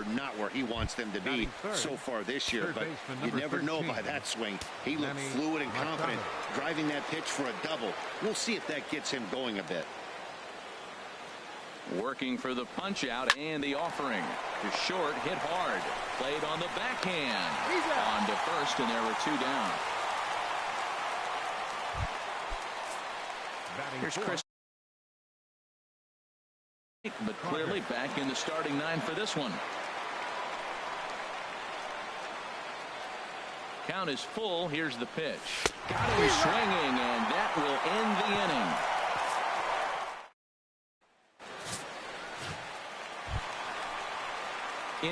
are not where he wants them to be so far this year. But you never know by that swing. He looked fluid and confident, driving that pitch for a double. We'll see if that gets him going a bit. Working for the punch out and the offering. To short, hit hard. Played on the backhand. On to first, and there were 2 down. Here's Chris. But clearly back in the starting 9 for this one. Count is full. Here's the pitch. Got him swinging, and that will end the inning.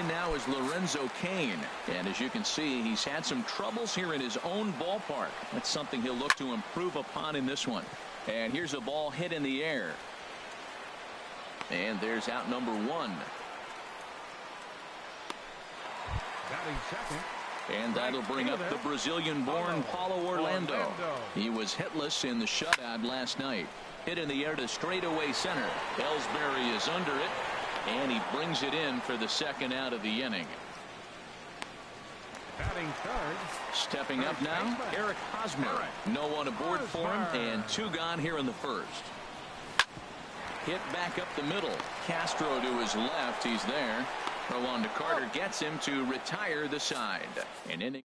In now is Lorenzo Cain, and as you can see, he's had some troubles here in his own ballpark. That's something he'll look to improve upon in this one. And here's a ball hit in the air, and there's out number 1. And that'll bring up the Brazilian-born Paulo Orlando. He was hitless in the shutout last night. Hit in the air to straightaway center. Ellsbury is under it, and he brings it in for the second out of the inning. Stepping up now, Eric Hosmer. No one aboard for him, and 2 gone here in the first. Hit back up the middle. Castro to his left. He's there. Rolando Carter gets him to retire the side. An inning.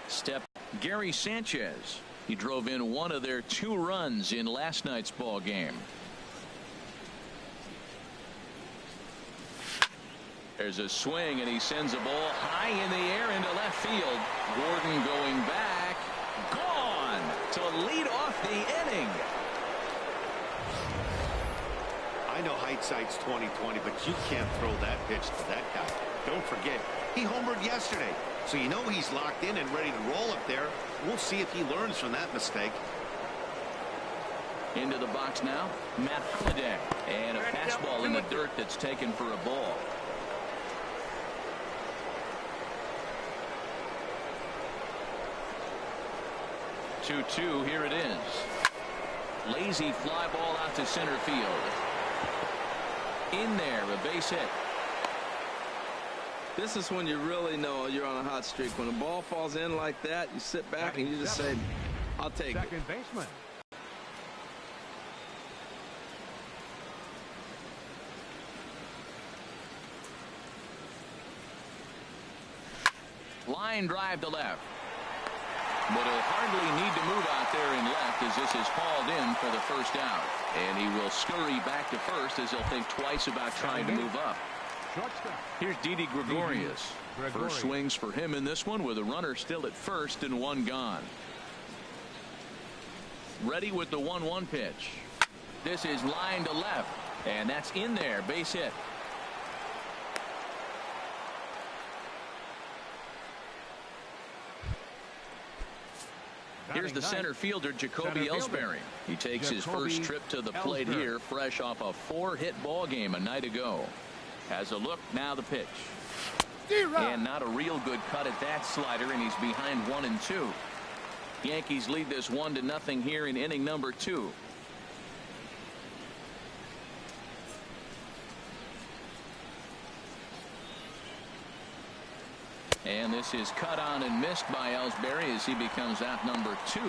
Step Gary Sanchez. He drove in one of their 2 runs in last night's ball game. There's a swing, and he sends a ball high in the air into left field. Gordon going back. Gone to lead off the inning. I know hindsight's 20/20, but you can't throw that pitch to that guy. Don't forget, he homered yesterday, so you know he's locked in and ready to roll up there. We'll see if he learns from that mistake. Into the box now, Matt Holliday, and a fastball in the dirt that's taken for a ball. Two, here it is. Lazy fly ball out to center field. In there, a base hit. This is when you really know you're on a hot streak. When a ball falls in like that, you sit back and you just say, I'll take it. Second baseman. Line drive to left. But he'll hardly need to move out there in left as this is hauled in for the first out. And he will scurry back to first as he'll think twice about trying to move up. Here's Didi Gregorius. First swings for him in this one with a runner still at first and 1 gone. Ready with the 1-1 pitch. This is line to left, and that's in there. Base hit. Here's the center fielder, Jacoby Ellsbury. He takes his first trip to the plate here, fresh off a 4-hit ball game a night ago. Has a look, now the pitch. And not a real good cut at that slider, and he's behind 1-2. Yankees lead this 1-0 here in inning number 2. And this is cut on and missed by Ellsbury as he becomes out number 2.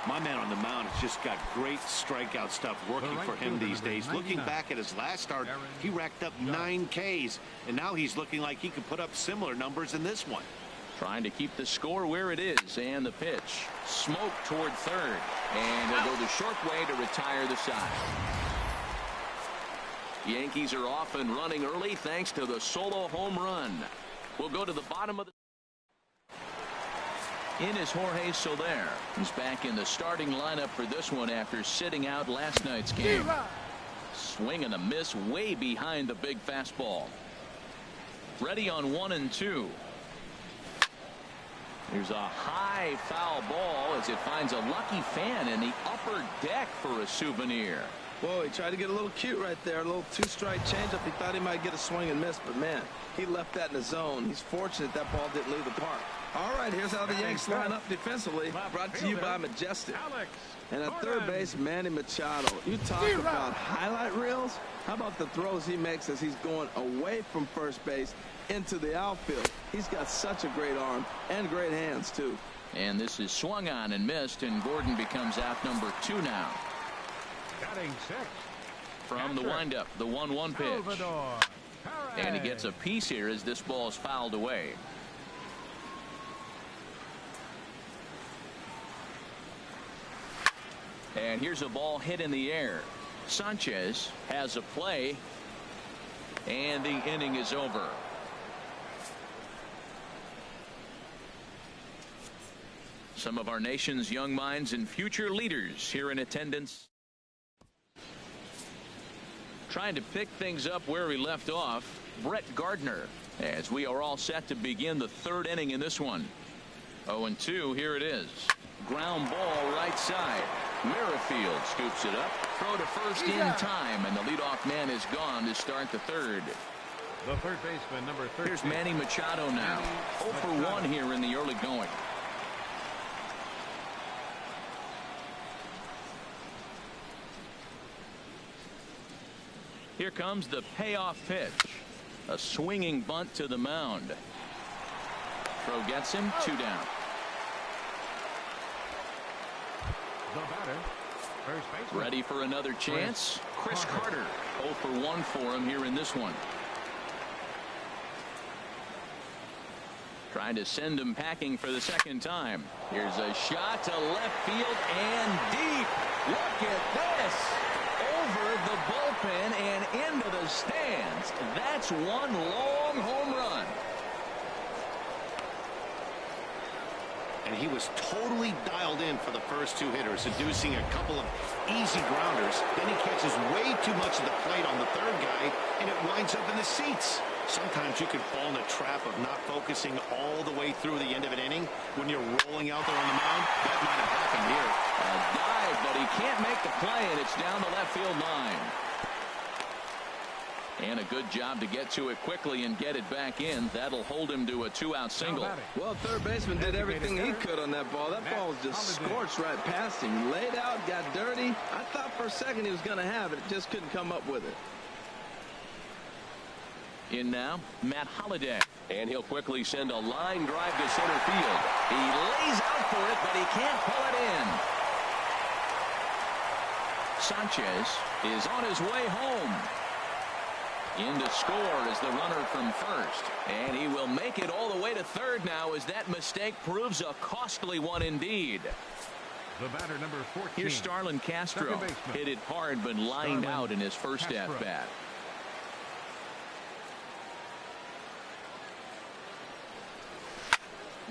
My man on the mound has just got great strikeout stuff working for him these days. Looking back at his last start, he racked up 9 Ks, and now he's looking like he could put up similar numbers in this one. Trying to keep the score where it is, and the pitch. Smoke toward third, and they'll go the short way to retire the side. Yankees are off and running early thanks to the solo home run. We'll go to the bottom of the. In is Jorge Soler. He's back in the starting lineup for this one after sitting out last night's game. Swing and a miss way behind the big fastball. Ready on 1-2. There's a high foul ball as it finds a lucky fan in the upper deck for a souvenir. Whoa, he tried to get a little cute right there. A little two-strike changeup. He thought he might get a swing and miss, but man, he left that in the zone. He's fortunate that ball didn't leave the park. All right, here's how the Yanks line up defensively. Brought to you by Majestic. And at third base, Manny Machado. You talk about highlight reels. How about the throws he makes as he's going away from first base into the outfield? He's got such a great arm and great hands, too. And this is swung on and missed, and Gordon becomes out number 2 now. Batting 6. From the windup, the 1-1 pitch. And he gets a piece here as this ball is fouled away. And here's a ball hit in the air. Sanchez has a play, and the inning is over. Some of our nation's young minds and future leaders here in attendance. Trying to pick things up where we left off, Brett Gardner, as we are all set to begin the 3rd inning in this one. 0-2, here it is. Ground ball right side. Merrifield scoops it up. Throw to first in time, and the leadoff man is gone to start the 3rd. The third baseman, number 13. Here's Manny Machado now. 0 for 1 here in the early going. Here comes the payoff pitch. A swinging bunt to the mound. Throw gets him 2 down. The batter, first baseman. Ready for another chance. Chris Carter. 0 for 1 for him here in this one. Trying to send him packing for the 2nd time. Here's a shot to left field and deep. Look at this. Over the bullpen and into the stands. That's one long home run. And he was totally dialed in for the first 2 hitters, inducing a couple of easy grounders. Then he catches way too much of the plate on the 3rd guy, and it winds up in the seats. Sometimes you can fall in a trap of not focusing all the way through the end of an inning when you're rolling out there on the mound. That might have happened here. A dive, but he can't make the play, and it's down the left field line. And a good job to get to it quickly and get it back in. That'll hold him to a 2-out single. Well, third baseman did everything he could on that ball. That ball was just scorched right past him. Laid out, got dirty. I thought for a second he was going to have it. Just couldn't come up with it. In now, Matt Holliday. And he'll quickly send a line drive to center field. He lays out for it, but he can't pull it in. Sanchez is on his way home. In to score is the runner from first. And he will make it all the way to 3rd now as that mistake proves a costly one indeed. The batter, number 14. Here's Starlin Castro. Hit it hard but lined out in his first at-bat.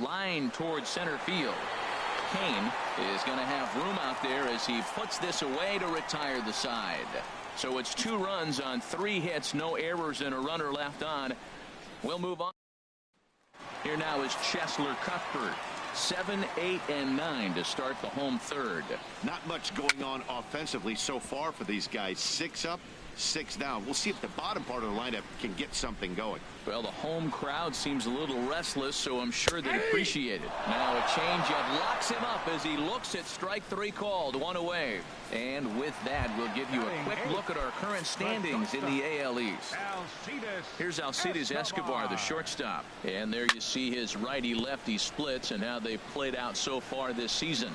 Line towards center field. Kane is going to have room out there as he puts this away to retire the side. So it's 2 runs on 3 hits, no errors, and a runner left on. We'll move on. Here now is Cheslor Cuthbert. 7, 8, and 9 to start the home 3rd. Not much going on offensively so far for these guys. 6 up, 6 down. We'll see if the bottom part of the lineup can get something going. Well, the home crowd seems a little restless, so I'm sure they'd appreciate it. Now a changeup locks him up as he looks at strike 3 called. 1 away. And with that, we'll give you a quick look at our current standings in the AL East. Here's Alcides Escobar, the shortstop. And there you see his righty-lefty splits and how they've played out so far this season.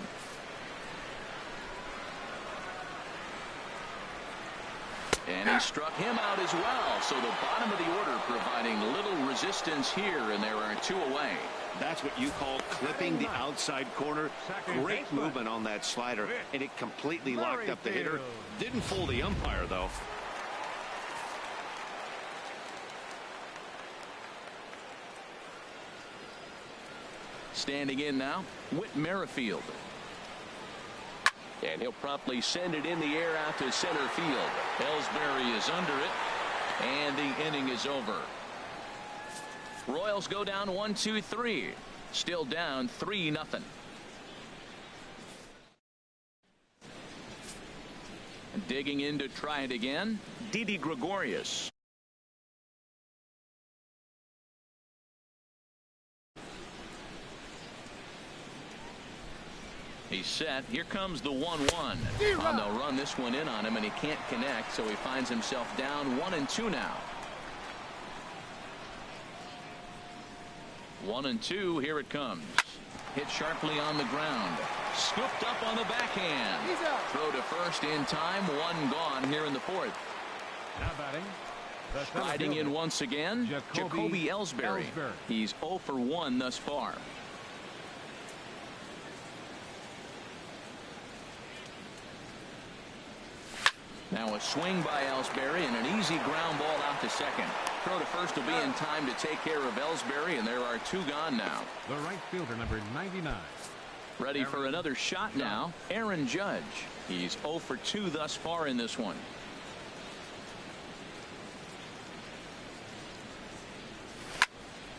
And he struck him out as well. So the bottom of the order providing little resistance here, and there are 2 away. That's what you call clipping the outside corner. Great movement on that slider, and it completely locked up the hitter. Didn't fool the umpire, though. Standing in now, Whit Merrifield. And he'll promptly send it in the air out to center field. Ellsbury is under it, and the inning is over. Royals go down 1-2-3. Still down 3-0. Digging in to try it again, Didi Gregorius. He's set. Here comes the 1-1. And they'll run this one in on him, and he can't connect, so he finds himself down 1-2 now. 1-2. Here it comes. Hit sharply on the ground. Scooped up on the backhand. Throw to first in time. One gone here in the fourth. Now batting. Striding in once again, Jacoby Ellsbury. He's 0 for 1 thus far. Now a swing by Ellsbury and an easy ground ball out to second. Throw to first will be in time to take care of Ellsbury, and there are 2 gone now. The right fielder, number 99. Ready for another shot now, Aaron Judge. He's 0 for 2 thus far in this one.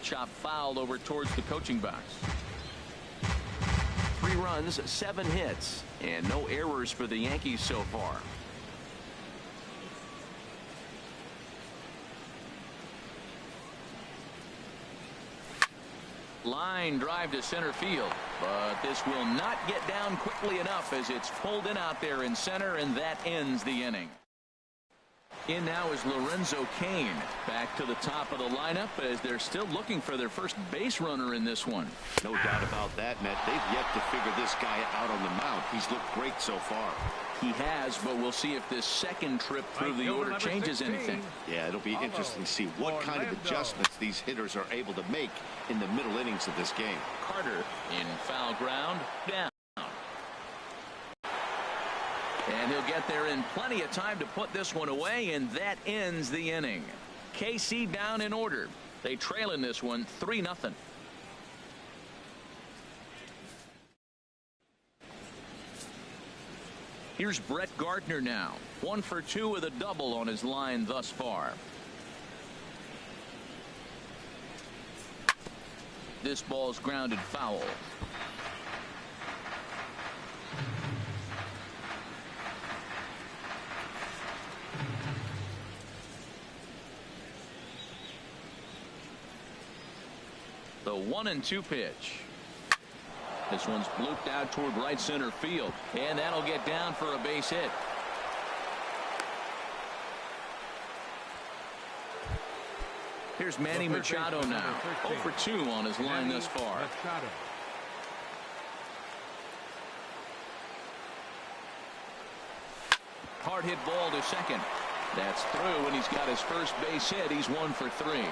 Chop foul over towards the coaching box. 3 runs, 7 hits, and no errors for the Yankees so far. Line drive to center field, but this will not get down quickly enough as it's pulled in out there in center, and that ends the inning. In now is Lorenzo Cain back to the top of the lineup as they're still looking for their first base runner in this one. No doubt about that, Matt. They've yet to figure this guy out on the mound. He's looked great so far. He has, but we'll see if this second trip through the order changes anything. Yeah, it'll be interesting to see what kind of adjustments these hitters are able to make in the middle innings of this game. Carter in foul ground, down. And he'll get there in plenty of time to put this one away, and that ends the inning. KC down in order. They trail in this one 3-0. Here's Brett Gardner now. 1 for 2 with a double on his line thus far. This ball's grounded foul. The 1-2 pitch. This one's blooped out toward right center field, and that'll get down for a base hit. Here's Manny Machado now. 0 for 2 on his line thus far. Hard hit ball to second. That's through, and he's got his first base hit. He's 1 for 3.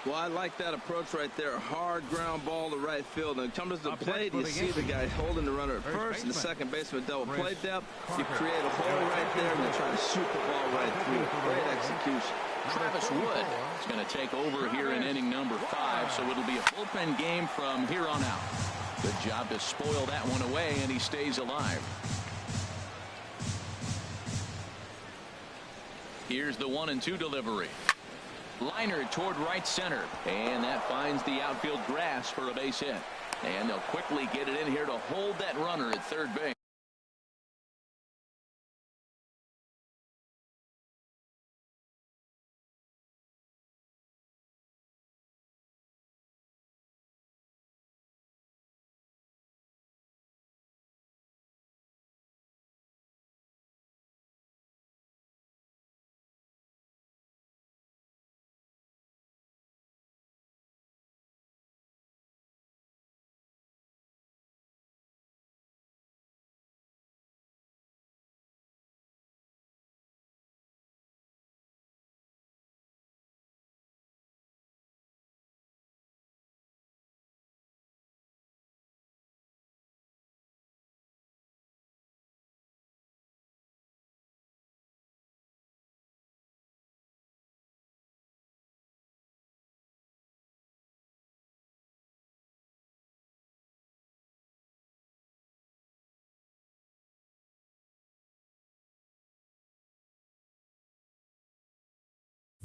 Well, I like that approach right there. Hard ground ball to right field. And it comes to the plate, you see the guy holding the runner at first, and the second baseman double play depth. You create a hole right there, and they're trying to shoot the ball right through. Great execution. Travis Wood is going to take over here in inning number 5, so it'll be a bullpen game from here on out. Good job to spoil that one away, and he stays alive. Here's the 1-2 delivery. Liner toward right center, and that finds the outfield grass for a base hit. And they'll quickly get it in here to hold that runner at third base.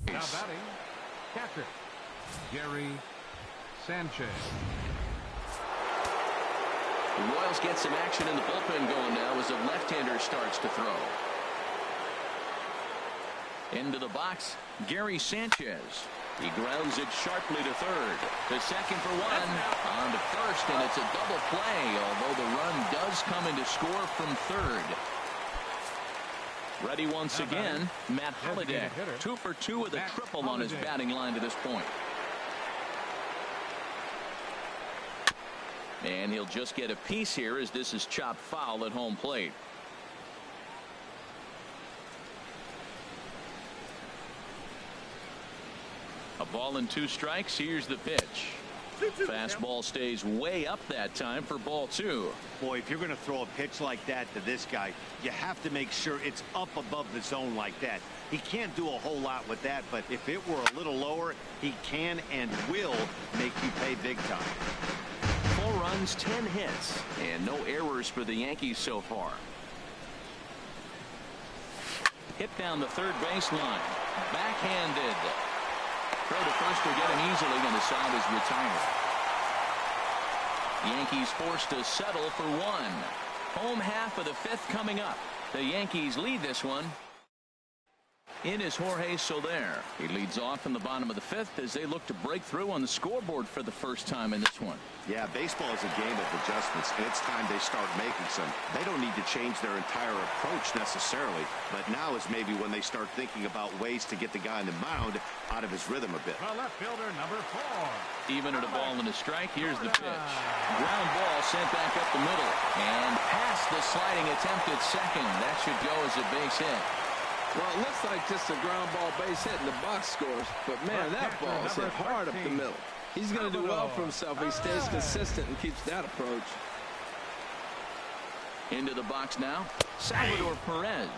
Now batting, catcher, Gary Sanchez. The Royals get some action in the bullpen going now as a left-hander starts to throw. Into the box, Gary Sanchez. He grounds it sharply to third. To second for one. On to first, and it's a double play, although the run does come into score from third. Ready once again, Matt Holliday. 2 for 2 with a triple on his batting line to this point. And he'll just get a piece here as this is chopped foul at home plate. A ball and 2 strikes. Here's the pitch. Fastball stays way up that time for ball 2. Boy, if you're going to throw a pitch like that to this guy, you have to make sure it's up above the zone like that. He can't do a whole lot with that, but if it were a little lower, he can and will make you pay big time. 4 runs, 10 hits, and no errors for the Yankees so far. Hit down the third baseline. Backhanded. Throw to first will get him easily, and the side is retired. Yankees forced to settle for 1. Home half of the 5th coming up. The Yankees lead this one. In is Jorge Soler. He leads off in the bottom of the 5th as they look to break through on the scoreboard for the first time in this one. Yeah, baseball is a game of adjustments, and it's time they start making some. They don't need to change their entire approach necessarily, but now is maybe when they start thinking about ways to get the guy on the mound out of his rhythm a bit. The left fielder, number 4. Even at a ball and a strike, here's the pitch. Ground ball sent back up the middle and past the sliding attempt at second. That should go as a base hit. Well, it looks like just a ground ball base hit and the box scores, but man, that ball is hit hard up the middle. He's going to do well for himself if he stays consistent and keeps that approach. Into the box now, Salvador Perez.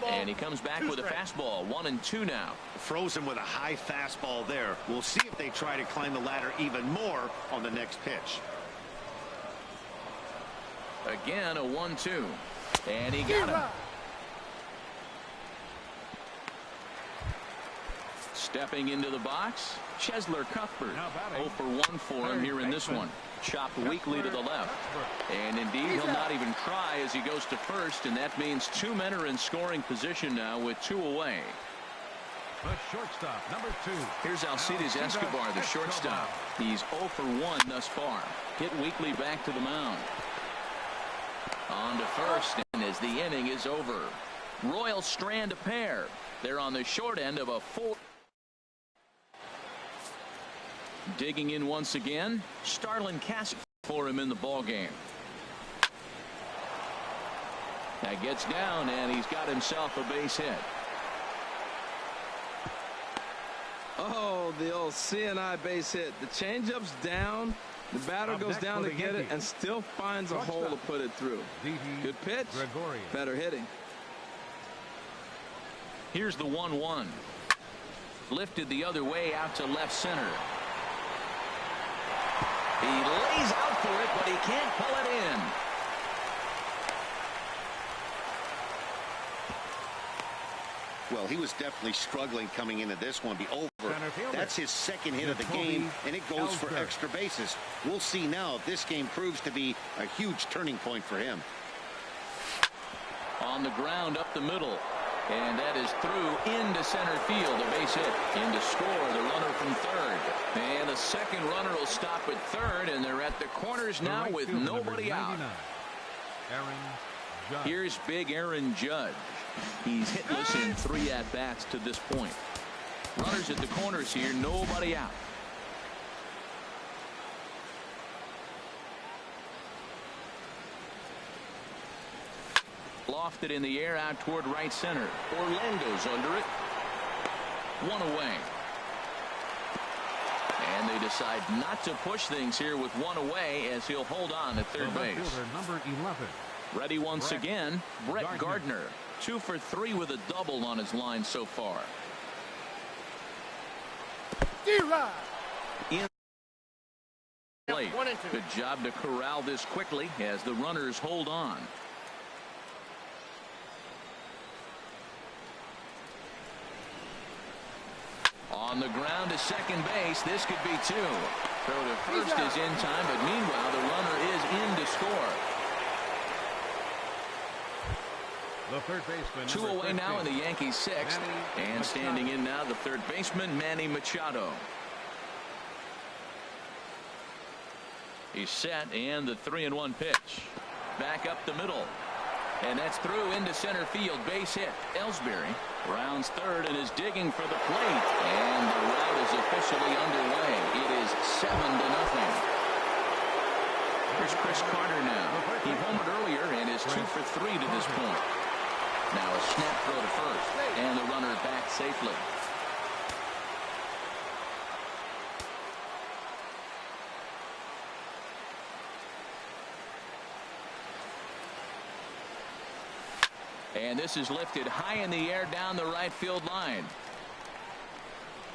And he comes back with a fastball. 1-2 now. Frozen with a high fastball there. We'll see if they try to climb the ladder even more on the next pitch. Again, a 1-2. And he got him. Stepping into the box, Chesler Cuthbert. 0 for 1 for him here in this one. Chopped weakly to the left. And indeed, he'll not even try as he goes to first, and that means 2 men are in scoring position now with 2 away. The shortstop, number 2. Here's Alcides Escobar, the shortstop. He's 0 for 1 thus far. Hit weakly back to the mound. On to first, and as the inning is over, Royals strand a pair. They're on the short end of a 4. Digging in once again, Starlin Castro for him in the ball game. That gets down, and he's got himself a base hit. Oh, the old CNI base hit. The changeup's down. The batter goes down to get it and still finds a hole to put it through. Good pitch. Better hitting. Here's the 1-1. Lifted the other way out to left center. He lays out for it, but he can't pull it in. Well, he was definitely struggling coming into this one. Be over. That's his second hit of the game, and it goes for extra bases. We'll see now if this game proves to be a huge turning point for him. On the ground up the middle. And that is through into center field. A base hit. In to score the runner from third. And the second runner will stop at third. And they're at the corners now with nobody out. Here's big Aaron Judge. He's hitless in 3 at-bats to this point. Runners at the corners here. Nobody out. Lofted in the air out toward right center. Orlando's under it. 1 away. And they decide not to push things here with 1 away as he'll hold on at third base. Number 11. Ready once again, Brett Gardner. 2 for 3 with a double on his line so far. In plate. Good job to corral this quickly as the runners hold on. On the ground to second base. This could be two. Throw to first is in time, but meanwhile the runner is in to score. The third baseman. Two away now in the Yankees' sixth. And standing in now the third baseman, Manny Machado. He's set, and the 3-1 pitch. Back up the middle. And that's through into center field. Base hit. Ellsbury rounds third and is digging for the plate. And the rout is officially underway. It is 7-0. Here's Chris Carter now. He homered earlier and is 2 for 3 to this point. Now a snap throw to first. And the runner back safely. And this is lifted high in the air down the right field line.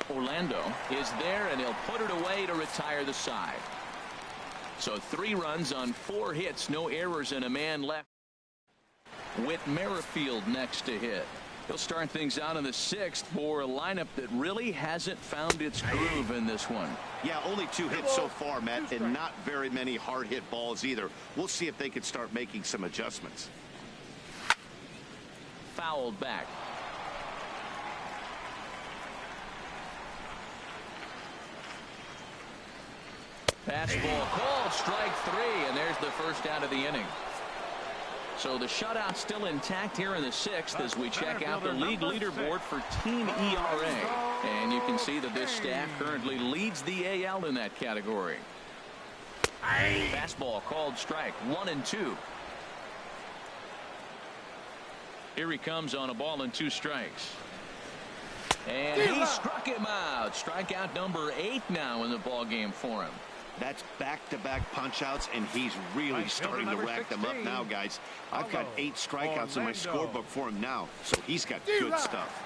Orlando is there, and he'll put it away to retire the side. So 3 runs on 4 hits, no errors, and a man left. With Merrifield next to hit. He'll start things out in the 6th for a lineup that really hasn't found its groove in this one. Yeah, only 2 hits so far, Matt, and not very many hard hit balls either. We'll see if they can start making some adjustments. Fouled back. Fastball called, strike 3, and there's the first out of the inning. So the shutout still intact here in the 6th as we check out the league leaderboard for team ERA. And you can see that this staff currently leads the AL in that category. Fastball called strike, 1-2. Here he comes on a ball and 2 strikes. And he struck him out. Strikeout number 8 now in the ball game for him. That's back-to-back punch-outs, and he's really starting to rack them up now, guys. I've got 8 strikeouts in my scorebook for him now, so he's got good stuff.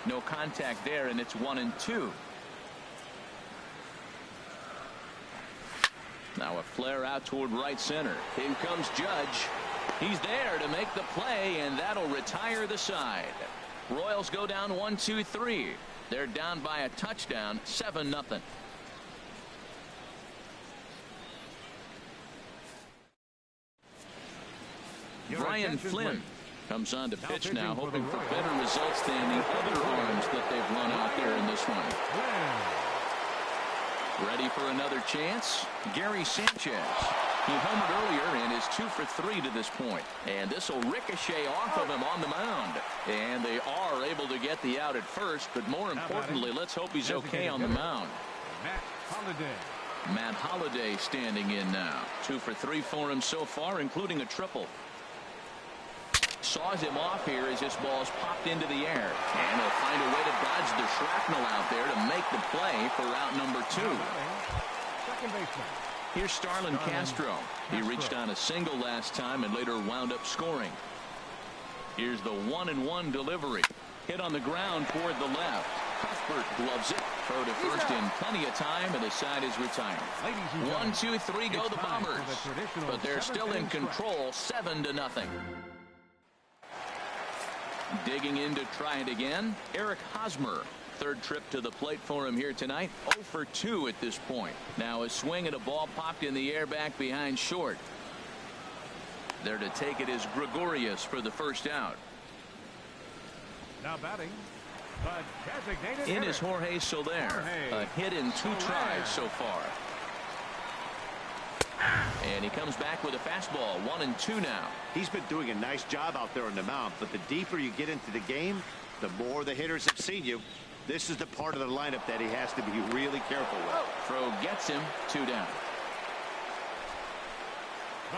No contact there, and it's 1-2. Now a flare out toward right center. In comes Judge. He's there to make the play, and that'll retire the side. Royals go down 1-2-3. They're down by a touchdown, 7-0. Brian Flynn comes on to pitch now, hoping for better results than the other arms that they've run out there in this one. Ready for another chance? Gary Sanchez. He homered earlier and is 2 for 3 to this point. And this will ricochet off of him on the mound. And they are able to get the out at first, but more importantly, let's hope he's okay on the mound. Matt Holliday standing in now. 2 for 3 for him so far, including a triple. Saws him off here as this ball is popped into the air. And he'll find a way to dodge the shrapnel out there to make the play for route number 2. Second baseman. Here's Starlin Castro. He reached on a single last time and later wound up scoring. Here's the 1-1 delivery. Hit on the ground toward the left. Cuthbert gloves it. Throw to first in plenty of time, and the side is retired. 1, 2, 3 go the Bombers. But they're still in control, 7-0. Digging in to try it again, Eric Hosmer. Third trip to the plate for him here tonight. 0 for 2 at this point. Now a swing at a ball popped in the air back behind short. There to take it is Gregorius for the first out. Now batting, the designated in hitter. is Jorge Soler. A hit in 2 tries so far. And he comes back with a fastball. 1-2 now. He's been doing a nice job out there on the mound, but the deeper you get into the game, the more the hitters have seen you. This is the part of the lineup that he has to be really careful with. Throw gets him. 2 down.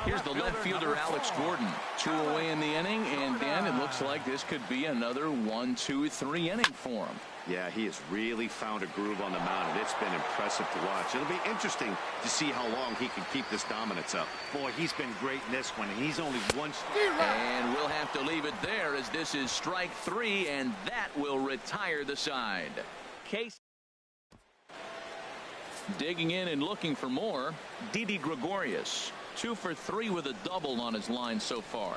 Here's the left fielder Alex Gordon. 2 away in the inning, and Dan, it looks like this could be another 1, 2, 3 inning for him. Yeah, he has really found a groove on the mound, and it's been impressive to watch. It'll be interesting to see how long he can keep this dominance up. Boy, he's been great in this one, and he's only 1 strike. And we'll have to leave it there as this is strike 3, and that will retire the side. Case digging in and looking for more. Didi Gregorius. 2 for 3 with a double on his line so far.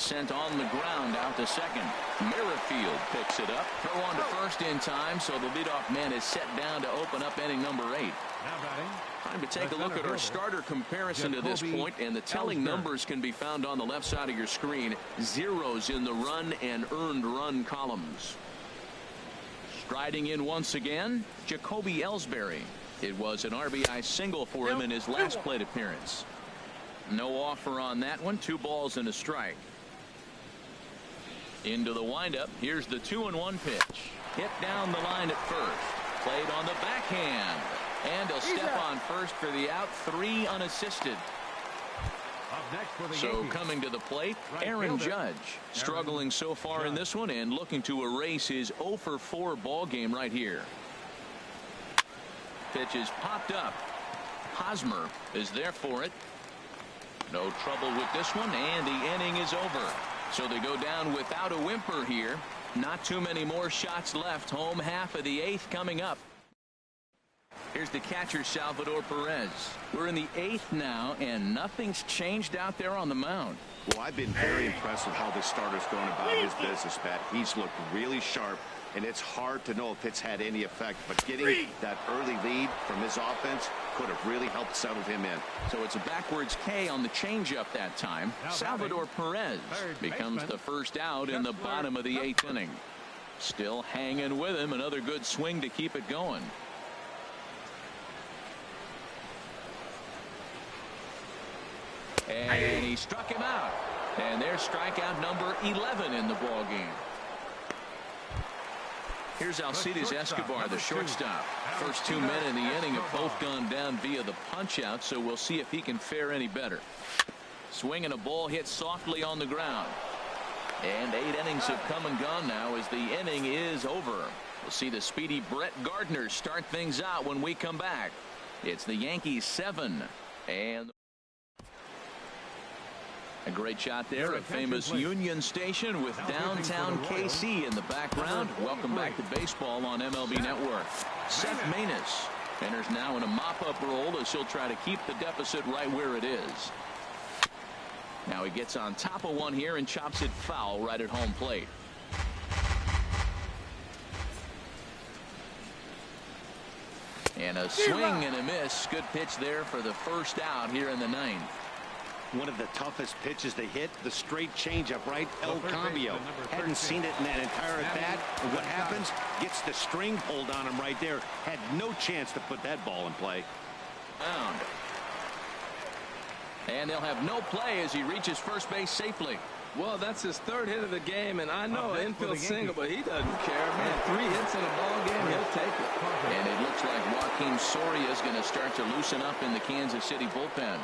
sent on the ground out to second. Merrifield picks it up. Throw on to first in time, so the leadoff man is set down to open up inning number 8. Now batting. Time to take a look at our starter comparison to this point, and the telling numbers can be found on the left side of your screen. Zeros in the run and earned run columns. Striding in once again, Jacoby Ellsbury. It was an RBI single for him in his last plate appearance. No offer on that one. 2 balls and a strike. Into the windup. Here's the 2-1 pitch. Hit down the line at first. Played on the backhand. And he'll step on first for the out. 3 unassisted. Up next for the So Yankees. coming to the plate, Right Aaron fielder. Judge. Struggling so far in this one and looking to erase his 0-for-4 ball game right here. Pitch is popped up. Hosmer is there for it. No trouble with this one, and the inning is over. So they go down without a whimper here. Not too many more shots left. Home half of the 8th coming up. Here's the catcher, Salvador Perez. We're in the 8th now, and nothing's changed out there on the mound. Well, I've been very impressed with how this starter's going about his business, Pat. He's looked really sharp, and it's hard to know if it's had any effect. But getting that early lead from his offense could have really helped settle him in. So it's a backwards K on the changeup that time. Now Salvador Perez third becomes baseman, the first out in the Kessler. bottom of the 8th inning. Still hanging with him. Another good swing to keep it going. And he struck him out. And there's strikeout number 11 in the ball game. Here's Alcides Escobar, the shortstop. First 2 men in the inning have both gone down via the punch-out, so we'll see if he can fare any better. Swing and a ball hit softly on the ground. And 8 innings have come and gone now as the inning is over. We'll see the speedy Brett Gardner start things out when we come back. It's the Yankees 7 and a great shot there at famous Union Station with downtown KC in the background. Welcome back to baseball on MLB Network. Seth Maness enters now in a mop-up role as he'll try to keep the deficit right where it is. Now he gets on top of one here and chops it foul right at home plate. And a swing and a miss. Good pitch there for the first out here in the 9th. One of the toughest pitches they hit, the straight changeup, right? El Cambio. Hadn't seen it in that entire at bat. And what happens? Gets the string pulled on him right there. Had no chance to put that ball in play. Mound. And they'll have no play as he reaches first base safely. Well, that's his 3rd hit of the game, and I know an infield single, but he doesn't care, man. 3 hits in a ball game, he'll take it. And it looks like Joaquin Soria is going to start to loosen up in the Kansas City bullpen.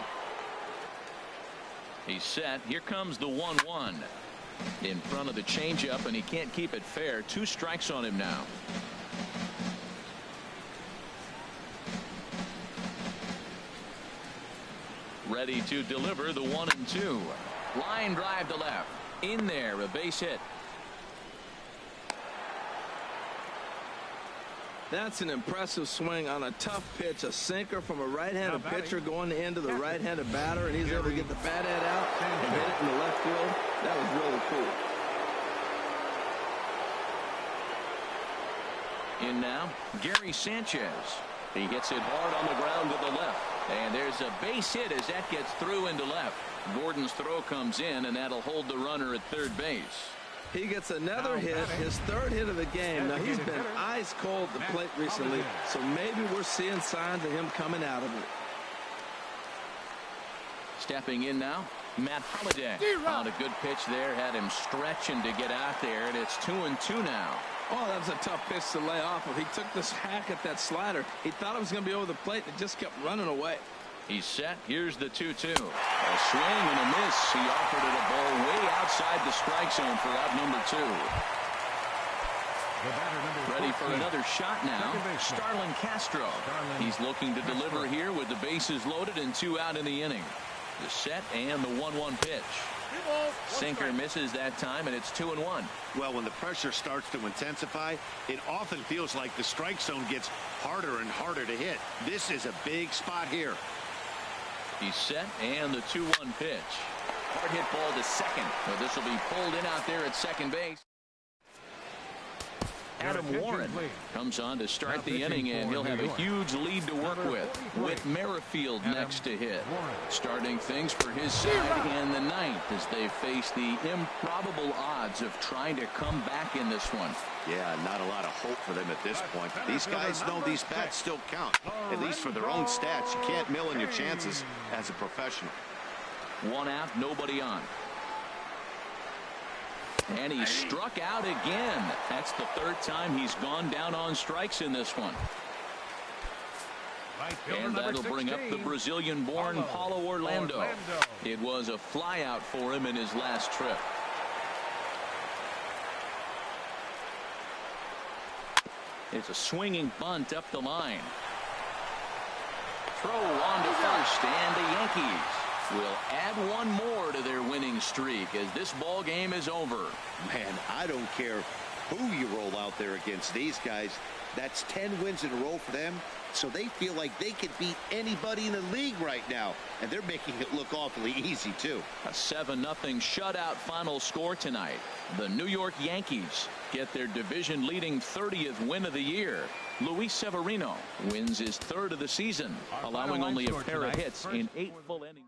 He's set. Here comes the 1-1 in front of the changeup, and he can't keep it fair. 2 strikes on him now. Ready to deliver the 1-2. Line drive to left. In there, a base hit. That's an impressive swing on a tough pitch, a sinker from a right-handed pitcher going into the right-handed batter, and he's able to get the bat head out and hit it in the left field. That was really cool. In now, Gary Sanchez. He hits it hard on the ground to the left. And there's a base hit as that gets through into left. Gordon's throw comes in, and that'll hold the runner at third base. He gets another hit, his 3rd hit of the game. Now, he's been ice cold at the plate recently, so maybe we're seeing signs of him coming out of it. Stepping in now, Matt Holliday. Found a good pitch there, had him stretching to get out there, and it's 2-2 now. Oh, that was a tough pitch to lay off of. He took this hack at that slider. He thought it was going to be over the plate, and it just kept running away. He's set. Here's the 2-2. A swing and a miss. He offered it a ball way outside the strike zone for out number 2. Ready for another shot now. Starlin Castro. He's looking to deliver here with the bases loaded and 2 out in the inning. The set and the 1-1 pitch. Sinker misses that time, and it's 2-1. Well, when the pressure starts to intensify, it often feels like the strike zone gets harder and harder to hit. This is a big spot here. He's set, and the 2-1 pitch. Hard hit ball to second. So this will be pulled in out there at second base. Adam Warren comes on to start the inning, and he'll have a huge lead to work with Merrifield next to hit. Starting things for his side in the ninth as they face the improbable odds of trying to come back in this one. Yeah, not a lot of hope for them at this point. These guys know these bats still count, at least for their own stats. You can't mill in your chances as a professional. One out, nobody on. And he struck out again. That's the third time he's gone down on strikes in this one. And that'll bring up the Brazilian-born Paulo Orlando. It was a flyout for him in his last trip. It's a swinging bunt up the line. Throw on to first, and the Yankees will add one more to their winning streak as this ball game is over. Man, I don't care who you roll out there against these guys. That's 10 wins in a row for them, so they feel like they can beat anybody in the league right now, and they're making it look awfully easy too. A 7-0 shutout final score tonight. The New York Yankees get their division-leading 30th win of the year. Luis Severino wins his third of the season, allowing only a pair of hits in 8 full innings.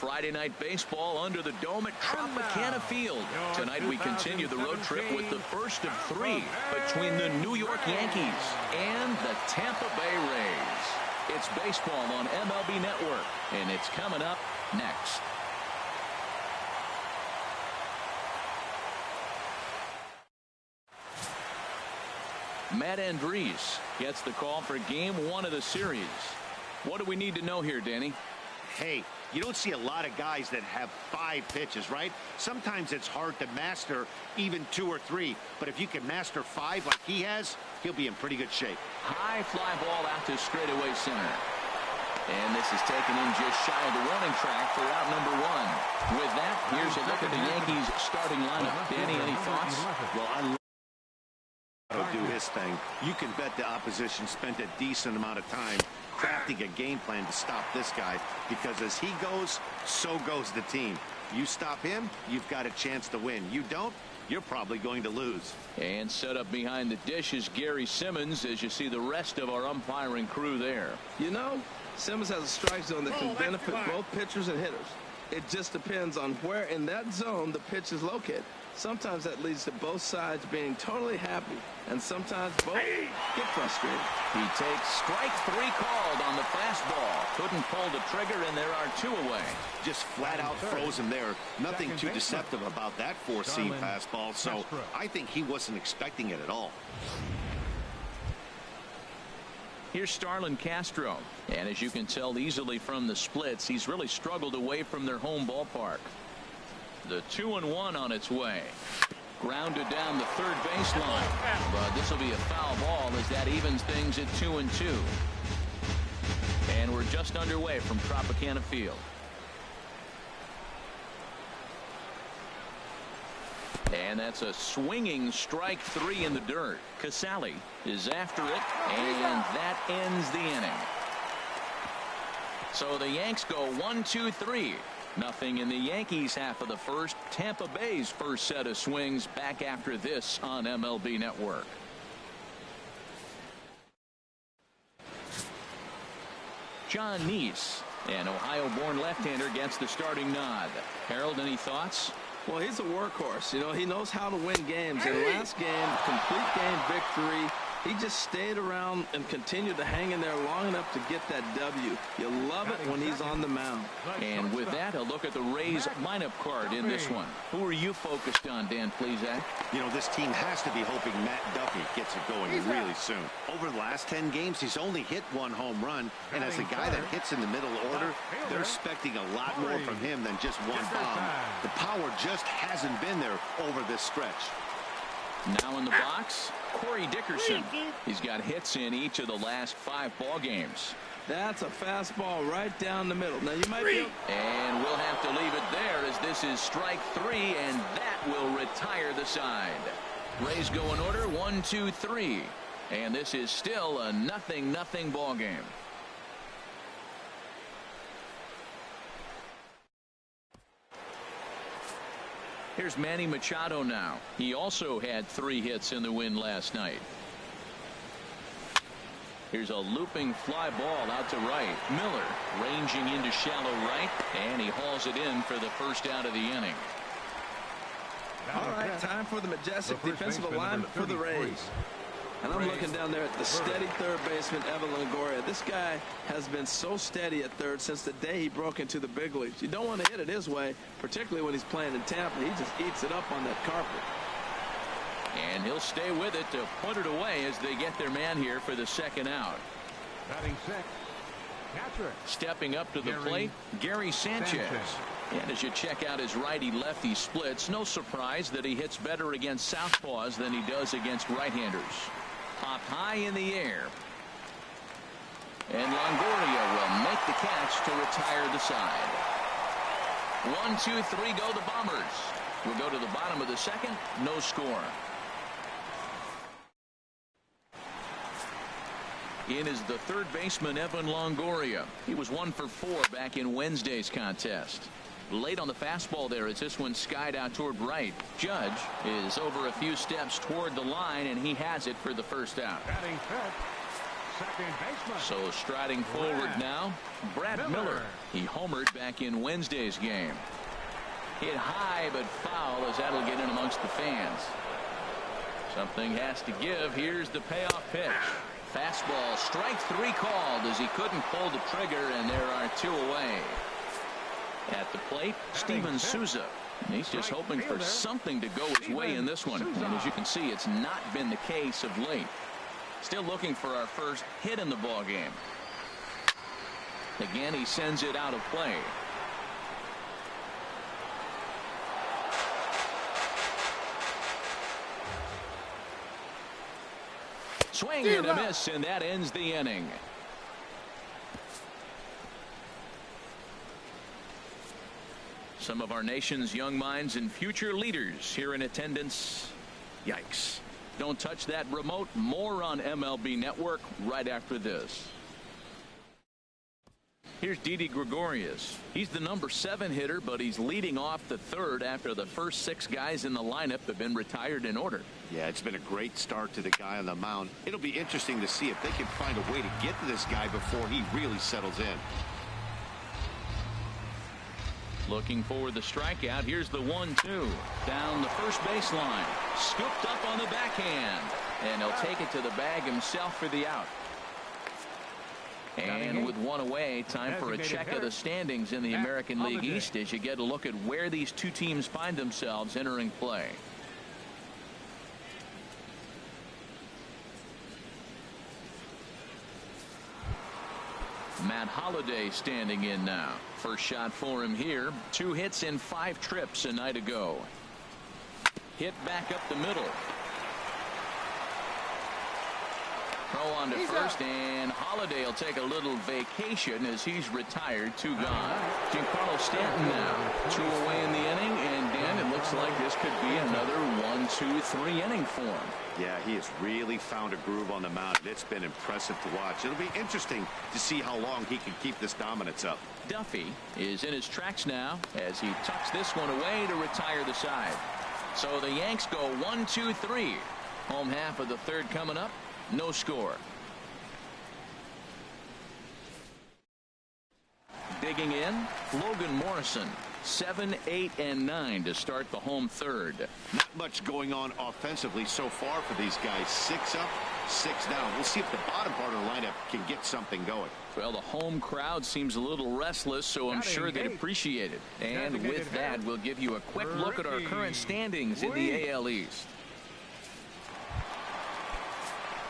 Friday night baseball under the dome at Tropicana Field. Tonight we continue the road trip with the first of 3 between the New York Yankees and the Tampa Bay Rays. It's baseball on MLB Network, and it's coming up next. Matt Andriese gets the call for game 1 of the series. What do we need to know here, Danny? Hey, you don't see a lot of guys that have 5 pitches, right? Sometimes it's hard to master even 2 or 3. But if you can master 5 like he has, he'll be in pretty good shape. High fly ball out to straightaway center. And this is taken in just shy of the warning track for out number 1. With that, here's a look at the Yankees starting lineup. Danny, any thoughts? Well, I love to do his thing. You can bet the opposition spent a decent amount of time crafting a game plan to stop this guy, because as he goes, so goes the team. You stop him, you've got a chance to win. You don't, you're probably going to lose. And set up behind the dish is Gary Simmons, as you see the rest of our umpiring crew there. You know, Simmons has a strike zone that can benefit both pitchers and hitters. It just depends on where in that zone the pitch is located. Sometimes that leads to both sides being totally happy, and sometimes both get frustrated. He takes strike 3 called on the fastball. Couldn't pull the trigger, and there are 2 away. Just flat out froze him there. Nothing too deceptive about that 4-seam fastball, so I think he wasn't expecting it at all. Here's Starlin Castro, and as you can tell easily from the splits, he's really struggled away from their home ballpark. The 2-1 on its way. Grounded down the third baseline, but this will be a foul ball as that evens things at 2-2. And we're just underway from Tropicana Field. And that's a swinging strike 3 in the dirt. Casale is after it, and that ends the inning. So the Yanks go 1-2-3. Nothing in the Yankees half of the first. Tampa Bay's first set of swings back after this on MLB Network. John Neese, an Ohio-born left-hander, gets the starting nod. Harold, any thoughts? Well, he's a workhorse. You know, he knows how to win games. In last game, complete game victory. He just stayed around and continued to hang in there long enough to get that W. You love it when he's on the mound. And with that, a look at the Rays lineup card in this one. Who are you focused on, Dan Plesac? You know, this team has to be hoping Matt Duffy gets it going really soon. Over the last 10 games, he's only hit 1 home run. And as a guy that hits in the middle order, they're expecting a lot more from him than just 1 bomb. The power just hasn't been there over this stretch. Now in the box, Corey Dickerson. He's got hits in each of the last 5 ball games. That's a fastball right down the middle. Now you might be. And we'll have to leave it there, as this is strike 3, and that will retire the side. Rays go in order 1-2-3, and this is still a 0-0 ball game. Here's Manny Machado now. He also had 3 hits in the win last night. Here's a looping fly ball out to right. Miller ranging into shallow right, and he hauls it in for the first out of the inning. All right, time for the majestic defensive alignment for the Rays. And I'm looking down there at the steady third baseman, Evan Longoria. This guy has been so steady at third since the day he broke into the big leagues. You don't want to hit it his way, particularly when he's playing in Tampa. He just eats it up on that carpet. And he'll stay with it to put it away as they get their man here for the second out. Batting 6. Catcher. Stepping up to the plate, Gary Sanchez. And as you check out his righty-lefty splits, no surprise that he hits better against southpaws than he does against right-handers. Popped high in the air. And Longoria will make the catch to retire the side. 1-2-3 go the Bombers. We'll go to the bottom of the second. No score. In is the third baseman, Evan Longoria. He was 1 for 4 back in Wednesday's contest. Late on the fastball there as this one skied out toward right. Judge is over a few steps toward the line, and he has it for the first out. second baseman. So striding forward now, Brad Miller. He homered back in Wednesday's game. Hit high but foul, as that'll get in amongst the fans. Something has to give. Here's the payoff pitch. Fastball, strike 3 called, as he couldn't pull the trigger, and there are 2 away. At the plate, Steven Souza. He's just hoping for something to go his way in this one. And as you can see, it's not been the case of late. Still looking for our first hit in the ball game. Again, he sends it out of play. Swing and a miss, and that ends the inning. Some of our nation's young minds and future leaders here in attendance. Yikes. Don't touch that remote. More on MLB Network right after this. Here's Didi Gregorius. He's the number 7 hitter, but he's leading off the 3rd after the first 6 guys in the lineup have been retired in order. Yeah, it's been a great start to the guy on the mound. It'll be interesting to see if they can find a way to get to this guy before he really settles in. Looking for the strikeout. Here's the 1-2 down the first baseline. Scooped up on the backhand, and he'll take it to the bag himself for the out. And with 1 away, time for a check of the standings in the American League East as you get a look at where these 2 teams find themselves entering play. Matt Holliday standing in now. First shot for him here. 2 hits in 5 trips a night ago. Hit back up the middle. Throw on to first, and Holliday will take a little vacation as he's retired. 2 gone. Giancarlo Stanton now. 2 away in the inning, and Dan, it looks like this could be another 1-2-3 inning for him. Yeah, he has really found a groove on the mound. It's been impressive to watch. It'll be interesting to see how long he can keep this dominance up. Duffy is in his tracks now as he tucks this one away to retire the side. So the Yanks go 1-2-3. Home half of the 3rd coming up. No score. Digging in, Logan Morrison. 7, 8, and 9 to start the home 3rd. Not much going on offensively so far for these guys. 6 up, 6 down. We'll see if the bottom part of the lineup can get something going. Well, the home crowd seems a little restless, so I'm sure they'd appreciate it. And with that, we'll give you a quick look at our current standings in the AL East.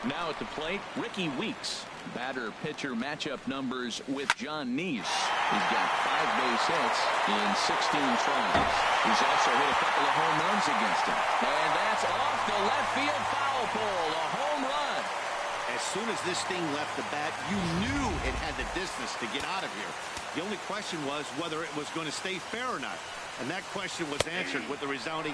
Now at the plate, Ricky Weeks. Batter-pitcher matchup numbers with John Neese. He's got 5 base hits in 16 tries. He's also hit a couple of home runs against him. And that's off the left field foul pole. A home run. As soon as this thing left the bat, you knew it had the distance to get out of here. The only question was whether it was going to stay fair or not. And that question was answered with the resounding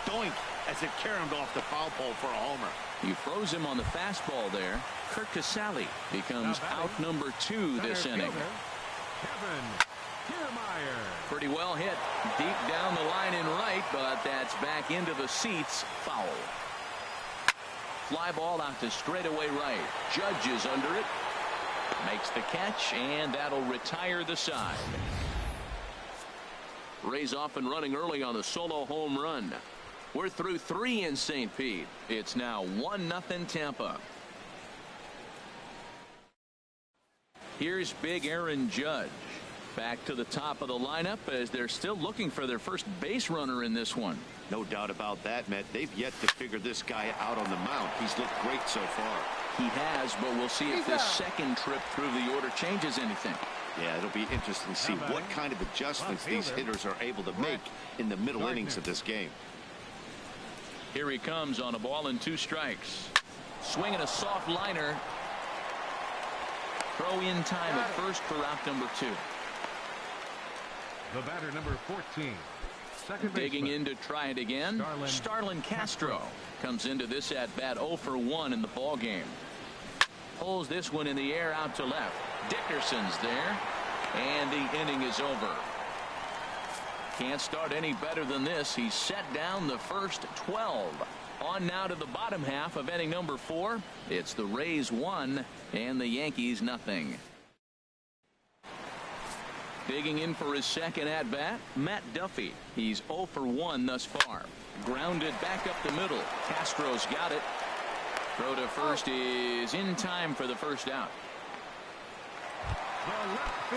doink as it caromed off the foul pole for a homer. You froze him on the fastball there. Kurt Casale becomes out number 2 this inning. Pretty well hit deep down the line in right, but that's back into the seats. Foul. Fly ball out to straightaway right. Judge is under it. Makes the catch, and that'll retire the side. Rays off and running early on the solo home run. We're through 3 in St. Pete. It's now 1-0 Tampa. Here's big Aaron Judge. Back to the top of the lineup as they're still looking for their first base runner in this one. No doubt about that, Matt. They've yet to figure this guy out on the mound. He's looked great so far. He has, but we'll see if this second trip through the order changes anything. Yeah, it'll be interesting to see what kind of adjustments these hitters are able to make in the middle innings of this game. Here he comes on a ball and 2 strikes. Swinging a soft liner. Throw in time at first for out number 2. The batter, number 14. Digging in to try it again. Starlin Castro comes into this at bat 0 for 1 in the ball game. Pulls this one in the air out to left. Dickerson's there, and the inning is over. Can't start any better than this. He's set down the first 12. On now to the bottom half of inning number 4. It's the Rays 1 and the Yankees nothing. Digging in for his second at bat, Matt Duffy. He's 0 for 1 thus far. Grounded back up the middle. Castro's got it. Throw to first is in time for the first out.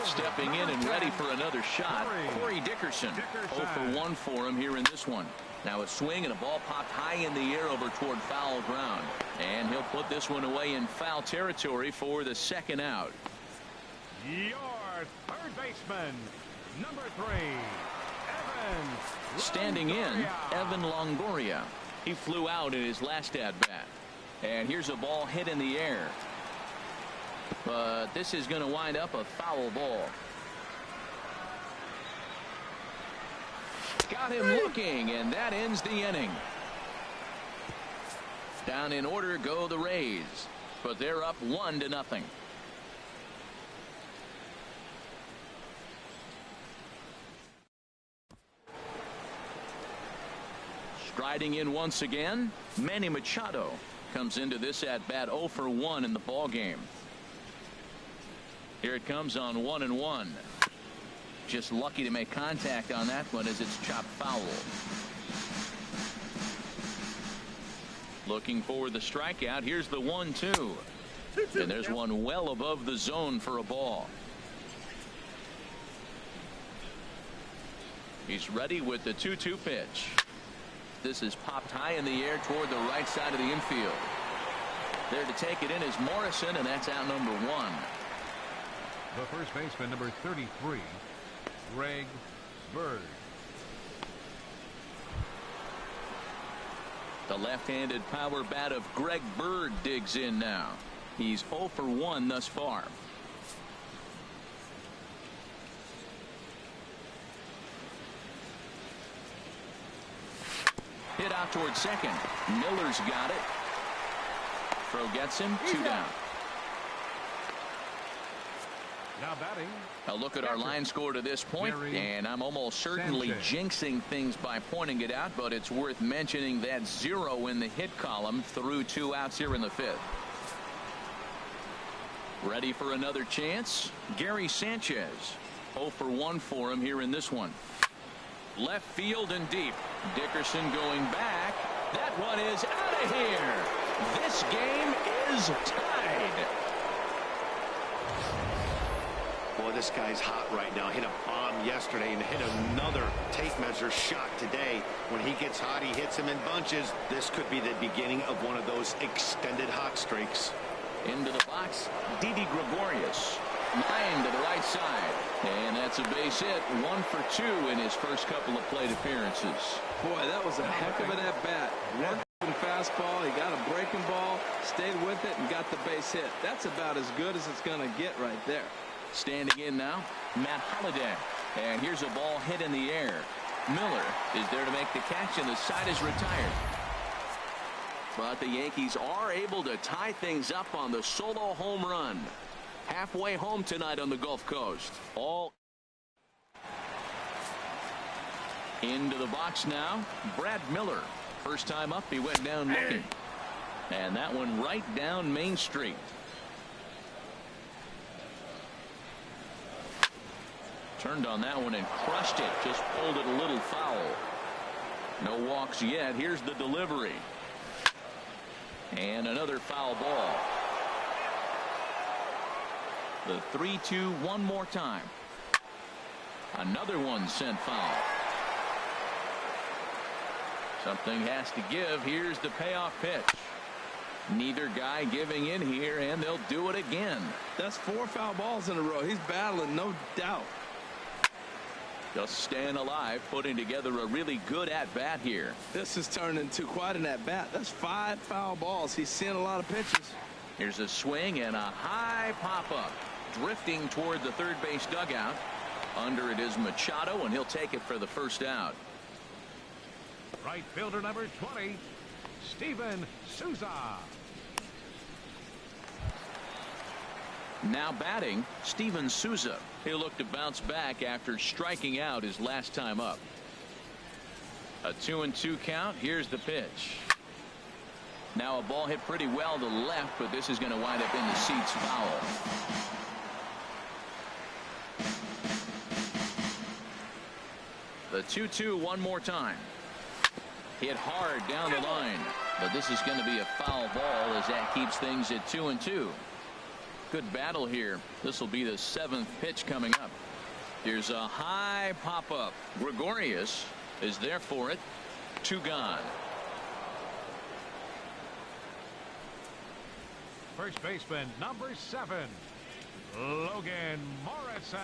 Stepping in and ready for another shot, Corey Dickerson. 0 for 1 for him here in this one. Now a swing and a ball popped high in the air over toward foul ground. And he'll put this one away in foul territory for the second out. Your third baseman, number 3, Evan. Standing in, Evan Longoria. He flew out in his last at bat. And here's a ball hit in the air. But this is going to wind up a foul ball. Got him looking, and that ends the inning. Down in order go the Rays, but they're up 1-0. Striding in once again, Manny Machado comes into this at bat 0 for 1 in the ball game. Here it comes on 1-1. Just lucky to make contact on that one as it's chopped foul. Looking for the strikeout. Here's the 1-2. And there's one well above the zone for a ball. He's ready with the 2-2 pitch. This is popped high in the air toward the right side of the infield. There to take it in is Morrison, and that's out number 1. The first baseman, number 33, Greg Bird. The left-handed power bat of Greg Bird digs in now. He's 0 for 1 thus far. Hit out towards second. Miller's got it. Throw gets him. 2 down. Now batting. A look at our line score to this point, and I'm almost certainly jinxing things by pointing it out, but it's worth mentioning that 0 in the hit column through 2 outs here in the 5th. Ready for another chance? Gary Sanchez. 0 for 1 for him here in this one. Left field and deep. Dickerson going back. That one is out of here. This game is tied. Boy, this guy's hot right now. Hit a bomb yesterday and hit another tape measure shot today. When he gets hot, he hits him in bunches. This could be the beginning of one of those extended hot streaks. Into the box, Didi Gregorius. Line to the right side. And that's a base hit. 1 for 2 in his first couple of plate appearances. Boy, that was a heck of an at-bat. One fastball, he got a breaking ball, stayed with it, and got the base hit. That's about as good as it's going to get right there. Standing in now, Matt Holliday. And here's a ball hit in the air. Miller is there to make the catch, and the side is retired. But the Yankees are able to tie things up on the solo home run. Halfway home tonight on the Gulf Coast. All into the box now. Brad Miller. First time up, he went down looking. And that one right down Main Street. Turned on that one and crushed it. Just pulled it a little foul. No walks yet. Here's the delivery. And another foul ball. The 3-2 one more time. Another one sent foul. Something has to give. Here's the payoff pitch. Neither guy giving in here, and they'll do it again. That's 4 foul balls in a row. He's battling, no doubt. Just staying alive, putting together a really good at-bat here. This has turned into quite an at-bat. That's 5 foul balls. He's seeing a lot of pitches. Here's a swing and a high pop-up. Drifting toward the third base dugout. Under it is Machado, and he'll take it for the first out. Right fielder number 20, Steven Souza. Now batting, Steven Souza. He'll look to bounce back after striking out his last time up. A 2-2 count. Here's the pitch. Now a ball hit pretty well to left, but this is going to wind up in the seats foul. The 2-2 one more time. Hit hard down the line, but this is going to be a foul ball as that keeps things at 2-2. Good battle here. This will be the 7th pitch coming up. Here's a high pop-up. Gregorius is there for it. 2 gone. First baseman, number 7, Logan Morrison.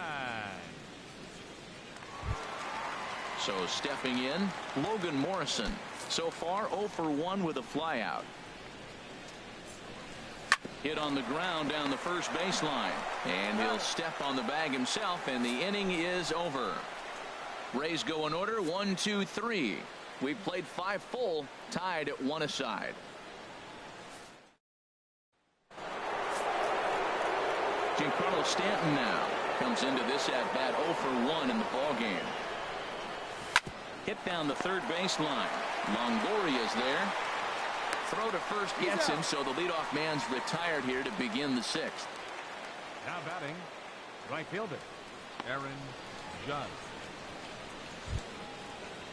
So stepping in, Logan Morrison. So far 0 for 1 with a flyout. Hit on the ground down the first baseline, and he'll step on the bag himself, and the inning is over. Rays go in order, 1, 2, 3. We've played 5 full, tied at 1 aside. Giancarlo Stanton now comes into this at bat 0 for 1 in the ball game. Hit down the third baseline. Longoria's there. Throw to first gets him, so the leadoff man's retired here to begin the 6th. Now batting, right fielder, Aaron Judge.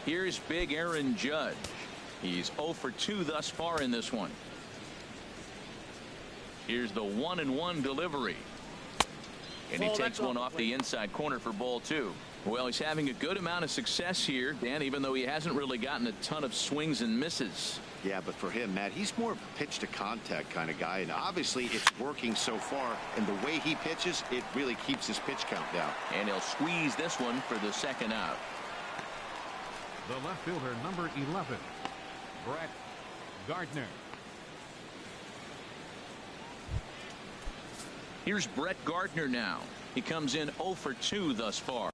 Here's big Aaron Judge. He's 0 for 2 thus far in this one. Here's the 1-1 delivery. And he takes one off the inside corner for ball 2. Well, he's having a good amount of success here, Dan, even though he hasn't really gotten a ton of swings and misses. Yeah, but for him, Matt, he's more of a pitch to contact kind of guy, and obviously it's working so far, and the way he pitches, it really keeps his pitch count down. And he'll squeeze this one for the 2nd out. The left fielder, number 11, Brett Gardner. Here's Brett Gardner now. He comes in 0 for 2 thus far.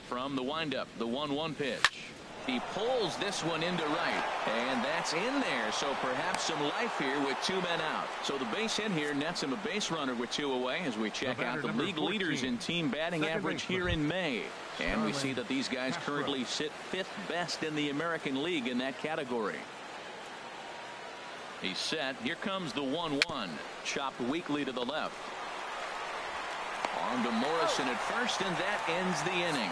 From the windup, the 1-1 pitch. He pulls this one into right, and that's in there. So perhaps some life here with 2 men out. So the base hit here nets him a base runner with 2 away as we check out the league 14, leaders in team batting average here in May. And we see that these guys Castro. currently sit 5th best in the American League in that category. He's set. Here comes the 1-1. Chopped weakly to the left. On to Morrison at first, and that ends the inning.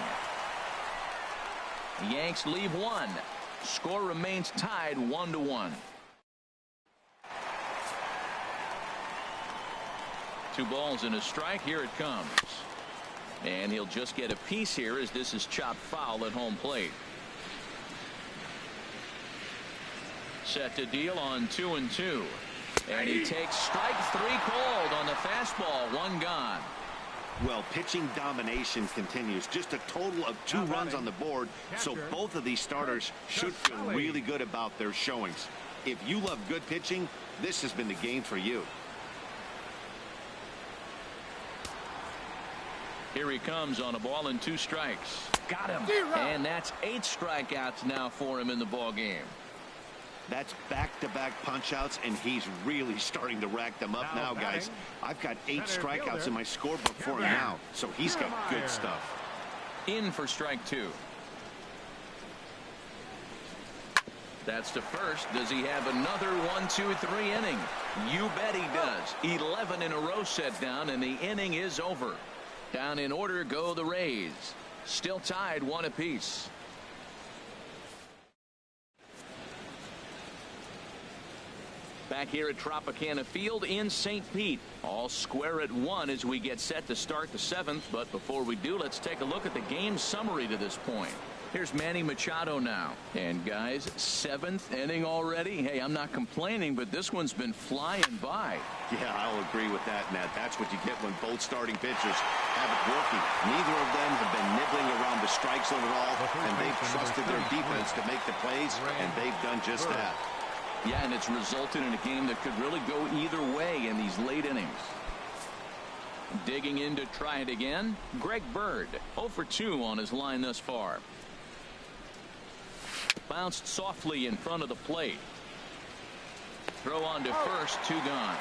The Yanks leave 1. Score remains tied 1-1. 2 balls and a strike. Here it comes. And he'll just get a piece here as this is chopped foul at home plate. Set to deal on 2-2. And he takes strike 3 called on the fastball. 1 gone. Well, pitching domination continues. Just a total of 2 runs on the board. So both of these starters should feel really good about their showings. If you love good pitching, this has been the game for you. Here he comes on a ball and 2 strikes. Got him. And that's 8 strikeouts now for him in the ball game. That's back-to-back punch-outs, and he's really starting to rack them up now, guys. I've got 8 strikeouts in my scorebook for him now, so he's got good stuff. In for strike 2. That's to first. Does he have another 1-2-3 inning? You bet he does. 11 in a row set down, and the inning is over. Down in order go the Rays. Still tied 1 apiece. Back here at Tropicana Field in St. Pete. All square at 1 as we get set to start the 7th. But before we do, let's take a look at the game summary to this point. Here's Manny Machado now. And guys, 7th inning already. Hey, I'm not complaining, but this one's been flying by. Yeah, I'll agree with that, Matt. That's what you get when both starting pitchers have it working. Neither of them have been nibbling around the strike zone at all, and they've trusted their defense to make the plays, and they've done just that. Yeah, and it's resulted in a game that could really go either way in these late innings. Digging in to try it again, Greg Bird, 0 for 2 on his line thus far. Bounced softly in front of the plate. Throw on to first, 2 gone.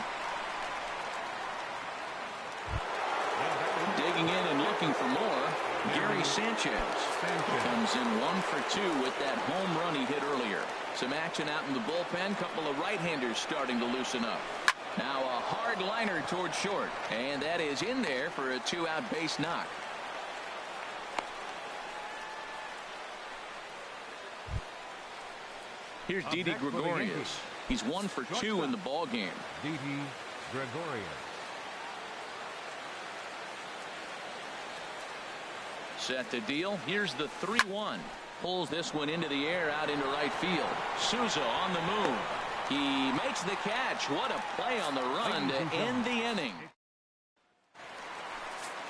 Digging in and looking for more, Gary Sanchez comes in 1 for 2 with that home run he hit earlier. Some action out in the bullpen. Couple of right-handers starting to loosen up. Now a hard liner toward short, and that is in there for a 2-out base knock. Here's Didi Gregorius. He's 1 for 2 in the ball game. Didi Gregorius. Set to deal. Here's the 3-1. Pulls this one into the air out into right field. Souza on the move. He makes the catch. What a play on the run to end the inning.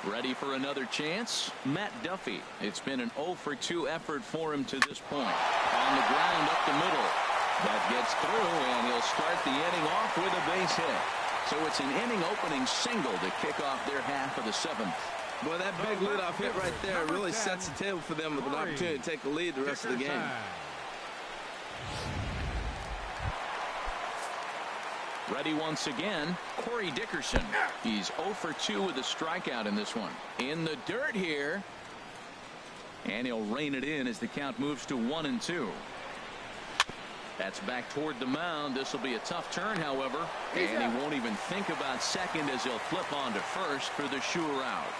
Ready for another chance? Matt Duffy. It's been an 0 for 2 effort for him to this point. On the ground up the middle. That gets through, and he'll start the inning off with a base hit. So it's an inning opening single to kick off their half of the 7th. Well, that big leadoff hit right there really sets the table for them with an opportunity to take the lead the rest of the game. Ready once again, Corey Dickerson. He's 0 for 2 with a strikeout in this one. In the dirt here. And he'll rein it in as the count moves to 1-2. That's back toward the mound. This will be a tough turn, however. And he won't even think about second as he'll flip on to first for the sure out.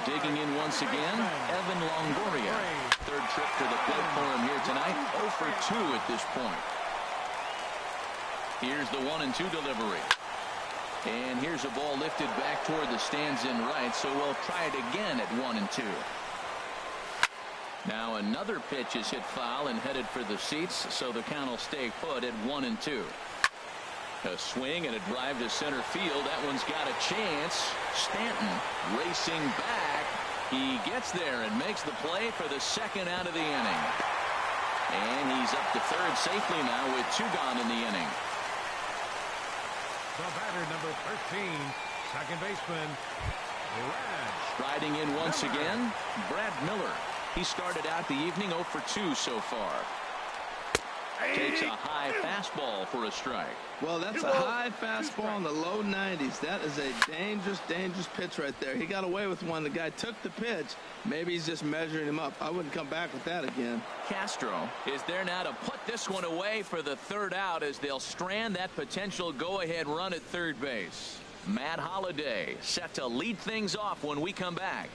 Digging in once again, Evan Longoria. Third trip to the plate for him here tonight. 0 for 2 at this point. Here's the 1-2 delivery. And here's a ball lifted back toward the stands in right, so we'll try it again at 1-2. Now another pitch is hit foul and headed for the seats, so the count will stay put at 1-2. A swing and a drive to center field. That one's got a chance. Stanton racing back. He gets there and makes the play for the second out of the inning. And he's up to third safely now with 2 gone in the inning. The batter, number 13, second baseman, Brad. Striding in once again, Brad Miller. He started out the evening 0 for 2 so far. Takes a high fastball for a strike. Well, that's a high fastball in the low 90s. That is a dangerous, dangerous pitch right there. He got away with one. The guy took the pitch. Maybe he's just measuring him up. I wouldn't come back with that again. Castro is there now to put this one away for the third out as they'll strand that potential go-ahead run at third base. Matt Holliday set to lead things off when we come back.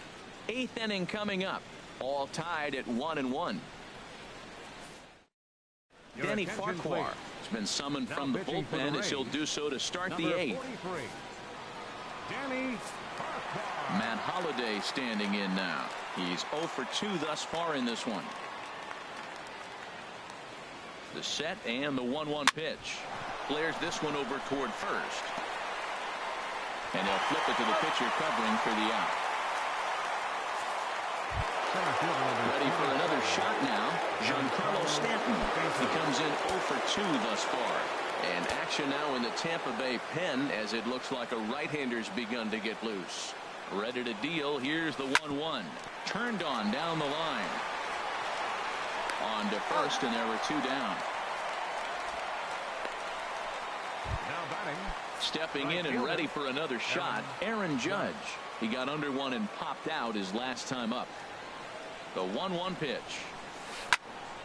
8th inning coming up. All tied at 1-1. Danny Farquhar has been summoned from the bullpen as he'll do so to start the 8th. Danny Farquhar. Matt Holliday standing in now. He's 0 for 2 thus far in this one. The set and the 1-1 pitch. Flares this one over toward first. And he'll flip it to the pitcher covering for the out. Ready for another shot now. Giancarlo Stanton. He comes in 0 for 2 thus far. And action now in the Tampa Bay pen as it looks like a right-hander's begun to get loose. Ready to deal. Here's the 1-1. Turned on down the line. On to first, and there were 2 down. Now batting. Stepping in and ready for another shot, Aaron Judge. He got under one and popped out his last time up. The 1-1 pitch.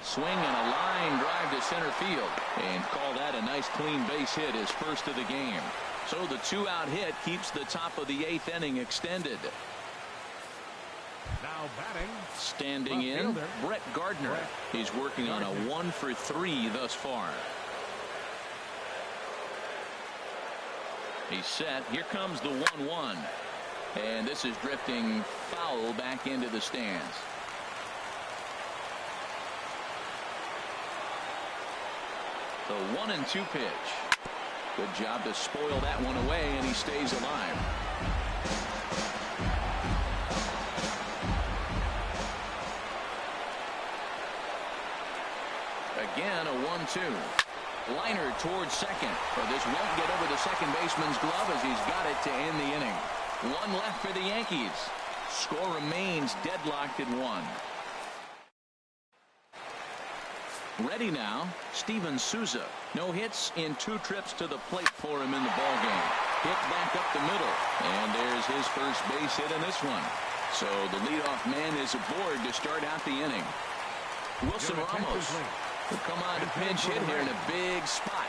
Swing and a line drive to center field. And call that a nice clean base hit, his first of the game. So the 2-out hit keeps the top of the 8th inning extended. Now batting. Standing in, Brett Gardner. He's working on a 1 for 3 thus far. He's set. Here comes the 1-1. And this is drifting foul back into the stands. The 1-2 pitch. Good job to spoil that one away, and he stays alive. again, a 1-2. Liner towards second, but this won't get over the second baseman's glove as he's got it to end the inning. One left for the Yankees. Score remains deadlocked at 1. Ready now, Steven Souza. No hits in 2 trips to the plate for him in the ballgame. Hit back up the middle, and there's his first base hit in this one. So the leadoff man is aboard to start out the inning. Wilson Ramos will come on to pinch hit here in a big spot.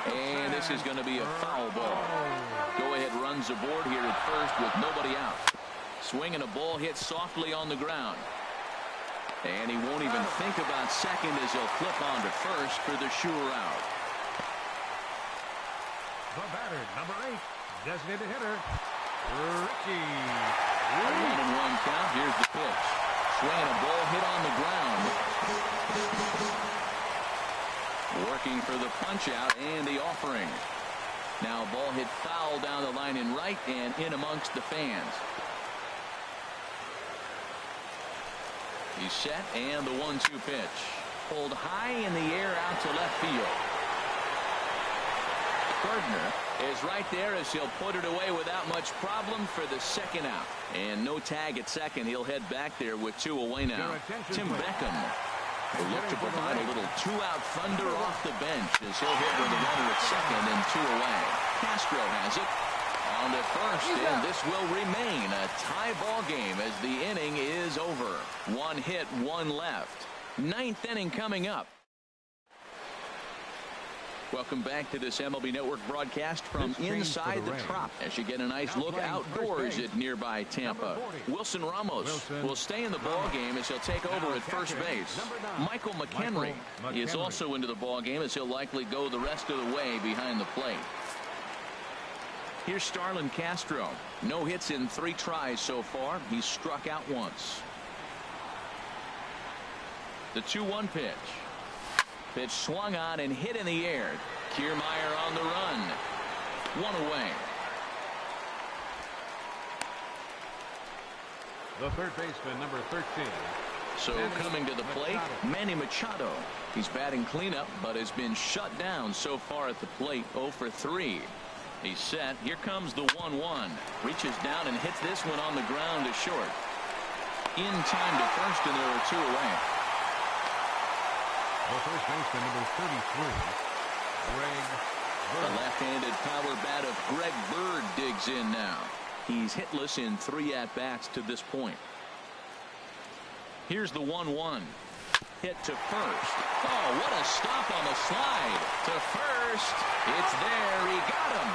And this is going to be a foul ball. Go-ahead runs aboard here at first with nobody out. Swinging a ball hit softly on the ground. And he won't even think about second as he'll flip on to first for the sure out. The batter, number 8, designated hitter, Ricky. 1-1 count. Here's the pitch. Swinging a ball hit on the ground. Working for the punch out and the offering. Now a ball hit foul down the line in right and in amongst the fans. He's set, and the 1-2 pitch. Pulled high in the air out to left field. Gardner is right there as he'll put it away without much problem for the second out. And no tag at second. He'll head back there with 2 away now. Tim Beckham will look to provide a little 2-out thunder off the bench as he'll hit with a runner at second and 2 away. Castro has it. On to first, and this will remain a tie ball game as the inning is over. 1 hit, 1 left. 9th inning coming up. Welcome back to this MLB Network broadcast from inside the Trop as you get a nice look outdoors at nearby Tampa. Wilson Ramos will stay in the ball game as he'll take over at first base. Michael McHenry is also into the ball game as he'll likely go the rest of the way behind the plate. Here's Starlin Castro. No hits in 3 tries so far. He's struck out once. The 2-1 pitch. Pitch swung on and hit in the air. Kiermaier on the run. 1 away. The third baseman, number 13. So coming to the plate, Manny Machado. He's batting cleanup, but has been shut down so far at the plate. 0 for 3. He's set. Here comes the 1-1. Reaches down and hits this one on the ground to short. In time to first, and there are 2 away. The first baseman, number 33, Greg Bird. The left-handed power bat of Greg Bird digs in now. He's hitless in 3 at-bats to this point. Here's the 1-1. Hit to first. Oh, what a stop on the slide. To first. It's there. He got him.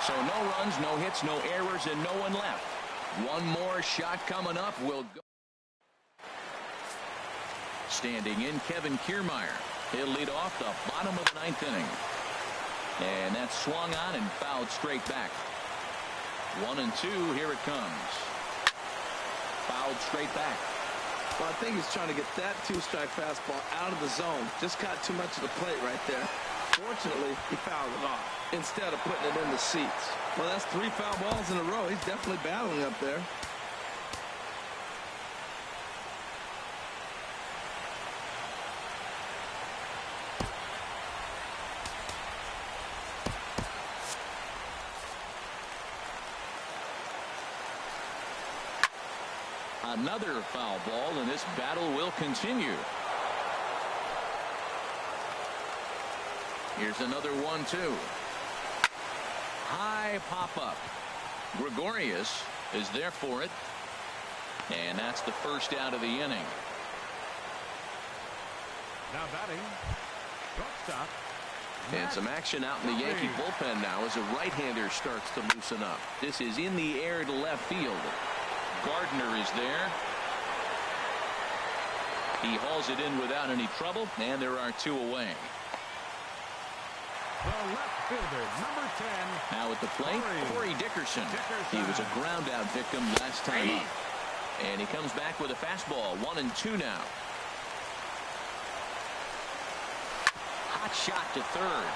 So no runs, no hits, no errors, and no one left. One more shot coming up. Will go. Standing in, Kevin Kiermaier. He'll lead off the bottom of the 9th inning. And that's swung on and fouled straight back. 1-2. Here it comes. Fouled straight back. Well, I think he's trying to get that 2-strike fastball out of the zone. Just caught too much of the plate right there. Fortunately, he fouled it off instead of putting it in the seats. Well, that's 3 foul balls in a row. He's definitely battling up there. Another foul ball, and this battle will continue. Here's another 1-2. High pop-up. Gregorius is there for it. And that's the first out of the inning. Now batting, shortstop. And some action out in the Yankee bullpen now as a right-hander starts to loosen up. This is in the air to left field. Gardner is there. He hauls it in without any trouble, and there are 2 away. The left fielder, number 10. Now at the plate, Corey Dickerson. He was a ground-out victim last time up. And he comes back with a fastball. 1-2 now. Hot shot to third.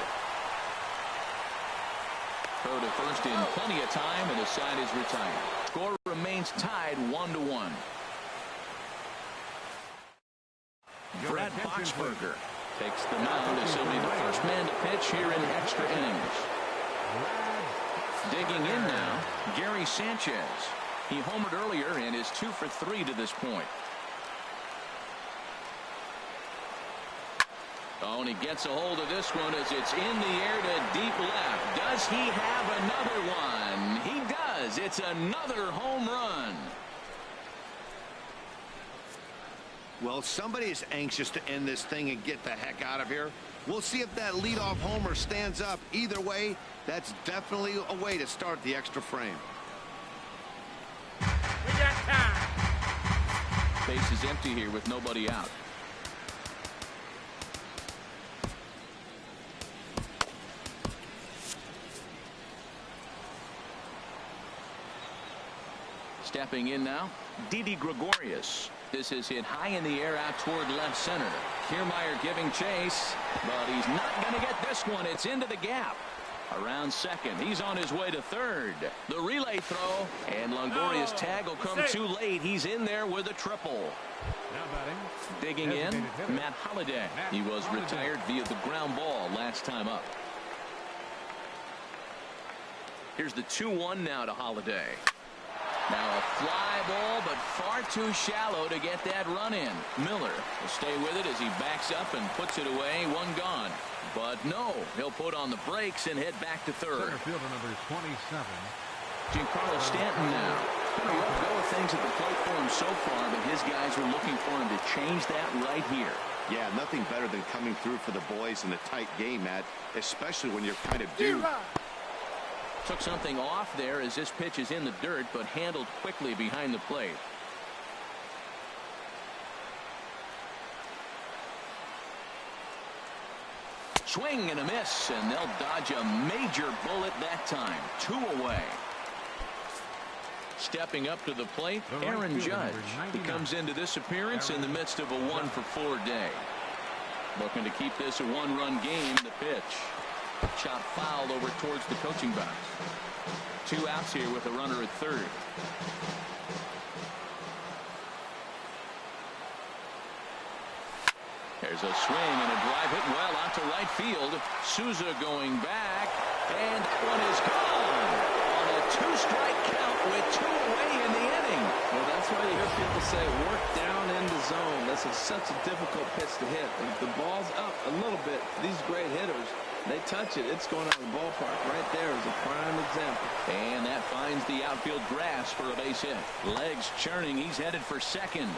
Throw to first in plenty of time, and the side is retired. Score remains tied 1-1. Brett Boxberger takes the mound as he'll be the first man to pitch here in extra innings. Digging in now, Gary Sanchez. He homered earlier and is 2 for 3 to this point. Oh, and he gets a hold of this one as it's in the air to deep left. Does he have another one? He does. It's another home run. Well, somebody is anxious to end this thing and get the heck out of here. We'll see if that leadoff homer stands up. Either way, that's definitely a way to start the extra frame. We got time. Base is empty here with nobody out. Stepping in now, Didi Gregorius. This is hit high in the air out toward left center. Kiermaier giving chase, but he's not going to get this one. It's into the gap. Around second. He's on his way to third. The relay throw, and Longoria's tag will come too late. He's in there with a triple. Now batting. Digging in, Matt Holliday. He was retired via the ground ball last time up. Here's the 2-1 now to Holliday. Now a fly ball, but far too shallow to get that run in. Miller will stay with it as he backs up and puts it away. One gone. But no, he'll put on the brakes and head back to third. Center fielder number 27. Giancarlo Stanton now. Been a rough go of things at the plate for him so far, but his guys are looking for him to change that right here. Yeah, nothing better than coming through for the boys in a tight game, Matt, especially when you're kind of due. Took something off there as this pitch is in the dirt, but handled quickly behind the plate. Swing and a miss, and they'll dodge a major bullet that time. 2 away. Stepping up to the plate, Aaron Judge. He comes into this appearance in the midst of a 1-for-4 day. Looking to keep this a 1-run game. The pitch. Chop fouled over towards the coaching box. 2 outs here with a runner at third. There's a swing and a drive hit well out to right field. Souza going back, and that one is gone on a 2-strike count with 2 away in the inning. Well, that's why you hear people say work down in the zone. This is such a difficult pitch to hit. If the ball's up a little bit, these great hitters, they touch it, it's going out of the ballpark. Right there is a prime example. And that finds the outfield grass for a base hit. Legs churning. He's headed for second.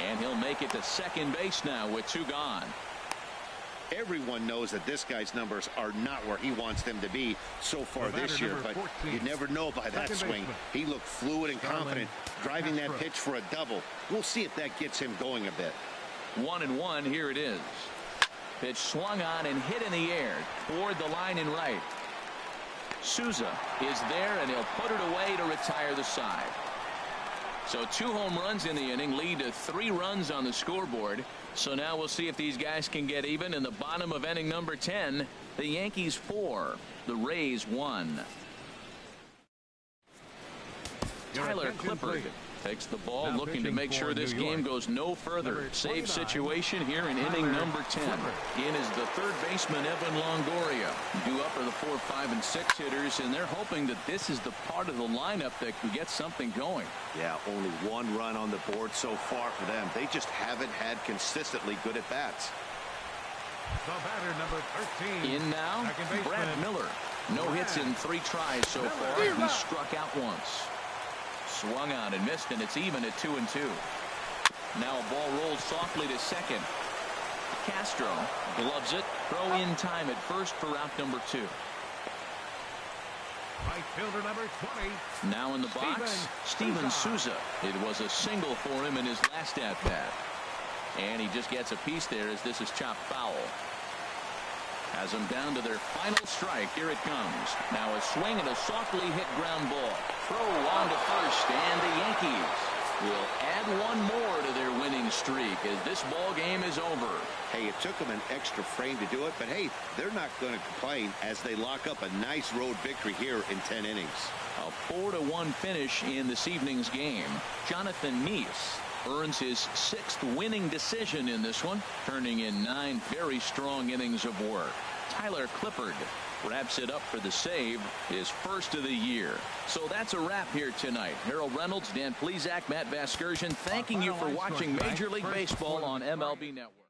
And he'll make it to second base now with 2 gone. Everyone knows that this guy's numbers are not where he wants them to be so far this year, but you never know by that swing. He looked fluid and confident, driving that pitch for a double. We'll see if that gets him going a bit. 1-1. Here it is. Pitch swung on and hit in the air toward the line and right. Souza is there, and he'll put it away to retire the side. So 2 home runs in the inning lead to 3 runs on the scoreboard. So now we'll see if these guys can get even in the bottom of inning number 10. The Yankees 4, the Rays 1. Tyler Clippard takes the ball, now looking to make sure this game goes no further. Save situation here in inning number 10. In is the third baseman, Evan Longoria. Due up are the 4, 5, and 6 hitters, and they're hoping that this is the part of the lineup that can get something going. Yeah, only 1 run on the board so far for them. They just haven't had consistently good at bats. The batter number 13. In now, Brad Miller. No hits in 3 tries so far. He struck out once. Swung on and missed, and it's even at 2-2. Now a ball rolls softly to second. Castro gloves it. Throw in time at first for out number 2. Right fielder number 20. Now in the box, Steven Souza. It was a single for him in his last at-bat. And he just gets a piece there as this is chopped foul. Has them down to their final strike. Here it comes. Now a swing and a softly hit ground ball. Throw on to first, and the Yankees will add 1 more to their winning streak as this ball game is over. Hey, it took them an extra frame to do it, but hey, they're not going to complain as they lock up a nice road victory here in 10 innings. A 4-1 finish in this evening's game. Jonathan Neese earns his 6th winning decision in this one, turning in 9 very strong innings of work. Tyler Clippard wraps it up for the save, his first of the year. So that's a wrap here tonight. Harold Reynolds, Dan Plesac, Matt Vasgersian, thanking you for watching Major League Baseball on MLB Network.